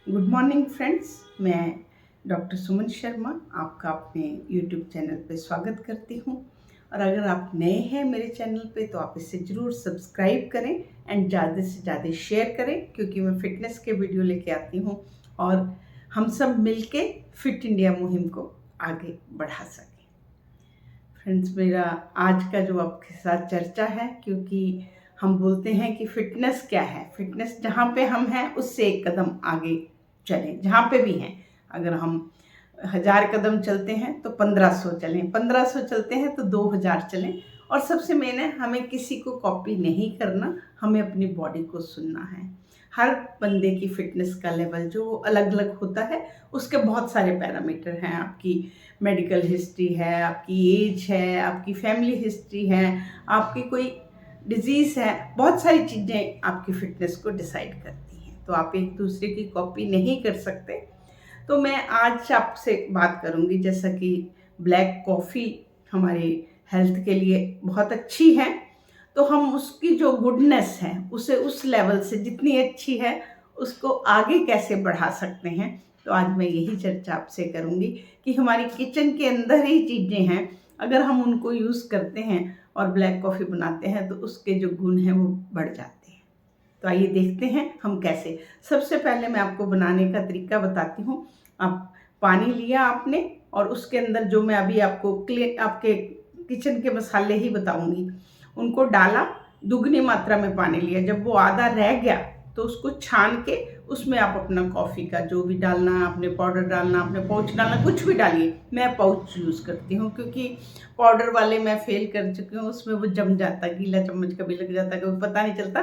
Good morning friends. मैं doctor Suman Sharma आपका अपने यूट्यूब चैनल पे स्वागत करती हूँ। और अगर आप नए हैं मेरे चैनल पे तो आप इसे ज़रूर सब्सक्राइब करें एंड ज़्यादा से ज़्यादा शेयर करें, क्योंकि मैं फ़िटनेस के वीडियो लेके आती हूँ और हम सब मिलके फिट इंडिया मुहिम को आगे बढ़ा सकें। फ्रेंड्स, मेरा आज का जो आपके साथ चर्चा है, क्योंकि हम बोलते हैं कि फ़िटनेस क्या है। फ़िटनेस जहाँ पे हम हैं उससे एक कदम आगे चलें, जहाँ पे भी हैं। अगर हम 1000 कदम चलते हैं तो 1500 चलें, 1500 चलते हैं तो 2000 चलें। और सबसे मेन है, हमें किसी को कॉपी नहीं करना, हमें अपनी बॉडी को सुनना है। हर बंदे की फ़िटनेस का लेवल जो अलग अलग होता है, उसके बहुत सारे पैरामीटर हैं। आपकी मेडिकल हिस्ट्री है, आपकी एज है, आपकी फैमिली हिस्ट्री है, आपकी कोई डिजीज़ है, बहुत सारी चीज़ें आपकी फ़िटनेस को डिसाइड करती हैं। तो आप एक दूसरे की कॉपी नहीं कर सकते। तो मैं आज आपसे बात करूंगी, जैसा कि ब्लैक कॉफ़ी हमारे हेल्थ के लिए बहुत अच्छी है, तो हम उसकी जो गुडनेस है उसे उस लेवल से जितनी अच्छी है उसको आगे कैसे बढ़ा सकते हैं। तो आज मैं यही चर्चा आपसे करूंगी कि हमारी किचन के अंदर ही चीज़ें हैं, अगर हम उनको यूज़ करते हैं और ब्लैक कॉफ़ी बनाते हैं तो उसके जो गुण हैं वो बढ़ जाते हैं। तो आइए देखते हैं हम कैसे। सबसे पहले मैं आपको बनाने का तरीका बताती हूँ। आप पानी लिया आपने, और उसके अंदर जो मैं अभी आपको आपके किचन के मसाले ही बताऊंगी, उनको डाला। दुगनी मात्रा में पानी लिया। जब वो आधा रह गया तो उसको छान के उसमें आप अपना कॉफ़ी का जो भी डालना, आपने पाउडर डालना, आपने पाउच डालना, कुछ भी डालिए। मैं पाउच यूज़ करती हूँ, क्योंकि पाउडर वाले मैं फेल कर चुकी हूँ, उसमें वो जम जाता, गीला चम्मच कभी लग जाता, कभी पता नहीं चलता,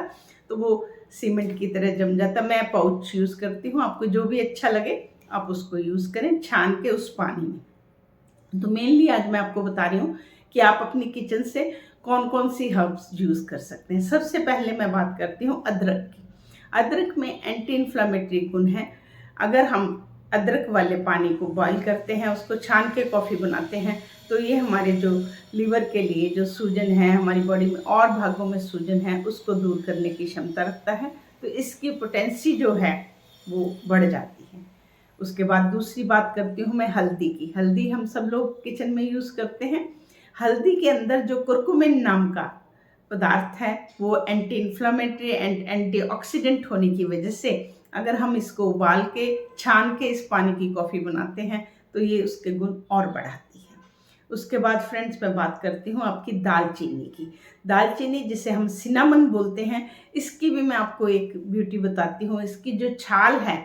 तो वो सीमेंट की तरह जम जाता। मैं पाउच यूज़ करती हूँ। आपको जो भी अच्छा लगे आप उसको यूज़ करें, छान के उस पानी में। तो मेनली आज मैं आपको बता रही हूँ कि आप अपनी किचन से कौन कौन सी हर्ब्स यूज़ कर सकते हैं। सबसे पहले मैं बात करती हूँ अदरक की। अदरक में एंटी इन्फ्लामेटरी गुण है। अगर हम अदरक वाले पानी को बॉईल करते हैं, उसको छान के कॉफ़ी बनाते हैं, तो ये हमारे जो लीवर के लिए जो सूजन है, हमारी बॉडी में और भागों में सूजन है, उसको दूर करने की क्षमता रखता है। तो इसकी पोटेंसी जो है वो बढ़ जाती है। उसके बाद दूसरी बात करती हूँ मैं हल्दी की। हल्दी हम सब लोग किचन में यूज़ करते हैं। हल्दी के अंदर जो कुरकुमिन नाम का पदार्थ है, वो एंटी इन्फ्लामेटरी एंड एंटीऑक्सीडेंट होने की वजह से, अगर हम इसको उबाल के छान के इस पानी की कॉफ़ी बनाते हैं तो ये उसके गुण और बढ़ाती है। उसके बाद फ्रेंड्स मैं बात करती हूँ आपकी दालचीनी की। दालचीनी जिसे हम सिनामन बोलते हैं, इसकी भी मैं आपको एक ब्यूटी बताती हूँ। इसकी जो छाल है,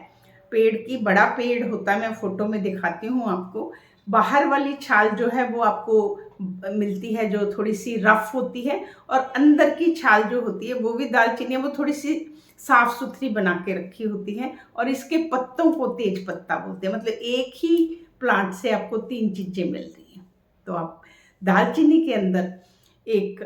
पेड़ की, बड़ा पेड़ होता है, मैं फ़ोटो में दिखाती हूँ आपको। बाहर वाली छाल जो है वो आपको मिलती है, जो थोड़ी सी रफ होती है, और अंदर की छाल जो होती है वो भी दालचीनी है, वो थोड़ी सी साफ सुथरी बना के रखी होती है। और इसके पत्तों को तेज पत्ता बोलते हैं। मतलब एक ही प्लांट से आपको 3 चीज़ें मिल रही हैं। तो आप दालचीनी के अंदर एक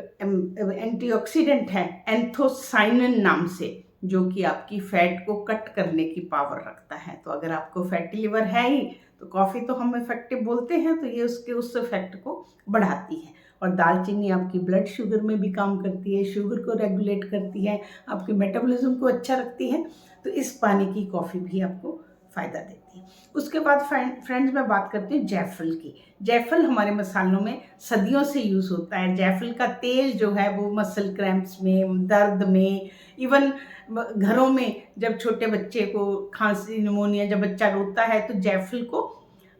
एंटीऑक्सीडेंट है एंथोसाइनिन नाम से, जो कि आपकी फैट को कट करने की पावर रखता है। तो अगर आपको फैटी लिवर है ही, तो कॉफ़ी तो हम इफेक्टिव बोलते हैं, तो ये उसके उस इफेक्ट को बढ़ाती है। और दालचीनी आपकी ब्लड शुगर में भी काम करती है, शुगर को रेगुलेट करती है, आपके मेटाबॉलिज्म को अच्छा रखती है। तो इस पानी की कॉफ़ी भी आपको फ़ायदा देती है। उसके बाद फ्रेंड्स मैं बात करती हूँ जायफल की। जायफल हमारे मसालों में सदियों से यूज़ होता है। जायफल का तेल जो है वो मसल क्रैम्प्स में, दर्द में, इवन घरों में जब छोटे बच्चे को खांसी, निमोनिया, जब बच्चा रोता है तो जायफल को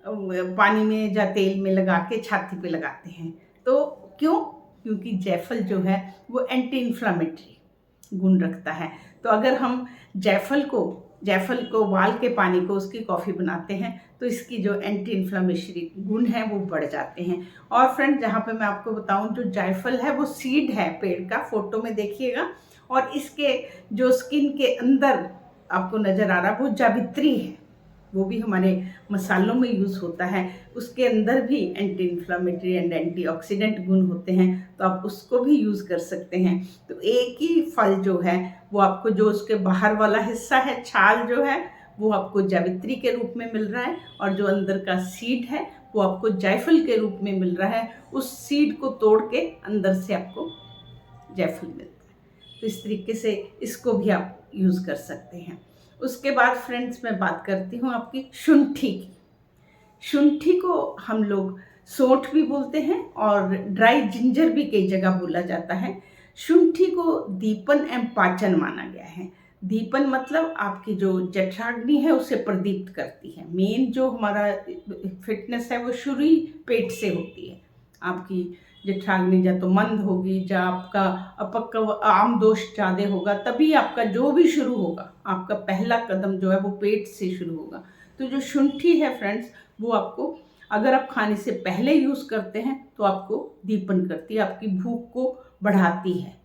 पानी में या तेल में लगा के छाती पे लगाते हैं। तो क्यों? क्योंकि जायफल जो है वो एंटी इन्फ्लामेटरी गुण रखता है। तो अगर हम जायफल को उबाल के पानी को उसकी कॉफ़ी बनाते हैं तो इसकी जो एंटी इन्फ्लामेटरी गुण हैं वो बढ़ जाते हैं। और फ्रेंड, जहाँ पे मैं आपको बताऊँ, जो जायफल है वो सीड है पेड़ का, फोटो में देखिएगा। और इसके जो स्किन के अंदर आपको नज़र आ रहा है वो जावित्री है, वो भी हमारे मसालों में यूज़ होता है। उसके अंदर भी एंटी इन्फ्लामेटरी एंड एंटीऑक्सीडेंट गुण होते हैं, तो आप उसको भी यूज़ कर सकते हैं। तो एक ही फल जो है वो आपको, जो उसके बाहर वाला हिस्सा है, छाल जो है, वो आपको जावित्री के रूप में मिल रहा है, और जो अंदर का सीड है वो आपको जायफल के रूप में मिल रहा है। उस सीड को तोड़ के अंदर से आपको जायफल मिलता है। तो इस तरीके से इसको भी आप यूज़ कर सकते हैं। उसके बाद फ्रेंड्स मैं बात करती हूँ आपकी शुंठी की। शुंठी को हम लोग सौंठ भी बोलते हैं और ड्राई जिंजर भी कई जगह बोला जाता है। शुंठी को दीपन एवं पाचन माना गया है। दीपन मतलब आपकी जो जठराग्नि है उसे प्रदीप्त करती है। मेन जो हमारा फिटनेस है वो शुरू ही पेट से होती है। आपकी जठराग्नि या तो मंद होगी या आपका अपक्व आम दोष ज़्यादा होगा, तभी आपका जो भी शुरू होगा, आपका पहला कदम जो है वो पेट से शुरू होगा। तो जो शुंठी है फ्रेंड्स, वो आपको अगर आप खाने से पहले यूज़ करते हैं तो आपको दीपन करती है, आपकी भूख को बढ़ाती है।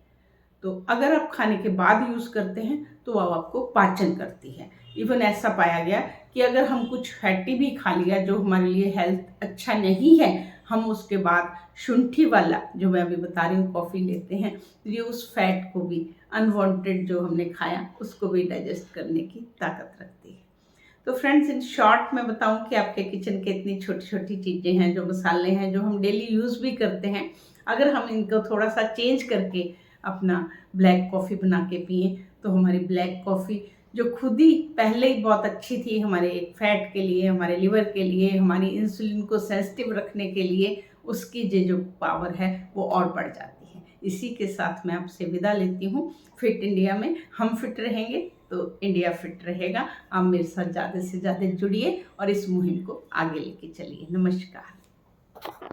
तो अगर आप खाने के बाद यूज़ करते हैं तो वो आपको पाचन करती है। इवन ऐसा पाया गया कि अगर हम कुछ फैटी भी खा लिया जो हमारे लिए हेल्थ अच्छा नहीं है, हम उसके बाद शुंठी वाला जो मैं अभी बता रही हूँ कॉफ़ी लेते हैं, तो ये उस फैट को भी, अनवांटेड जो हमने खाया उसको भी डाइजेस्ट करने की ताकत रखती है। तो फ्रेंड्स, इन शॉर्ट मैं बताऊं कि आपके किचन के इतनी छोटी छोटी चीज़ें हैं, जो मसाले हैं, जो हम डेली यूज़ भी करते हैं, अगर हम इनको थोड़ा सा चेंज करके अपना ब्लैक कॉफ़ी बना के पिए तो हमारी ब्लैक कॉफ़ी जो खुद ही पहले ही बहुत अच्छी थी हमारे फैट के लिए, हमारे लिवर के लिए, हमारी इंसुलिन को सेंसिटिव रखने के लिए, उसकी जो पावर है वो और बढ़ जाती है। इसी के साथ मैं आपसे विदा लेती हूँ। फिट इंडिया में हम फिट रहेंगे तो इंडिया फिट रहेगा। आप मेरे साथ ज़्यादा से ज़्यादा जुड़िए और इस मुहिम को आगे लेके चलिए। नमस्कार।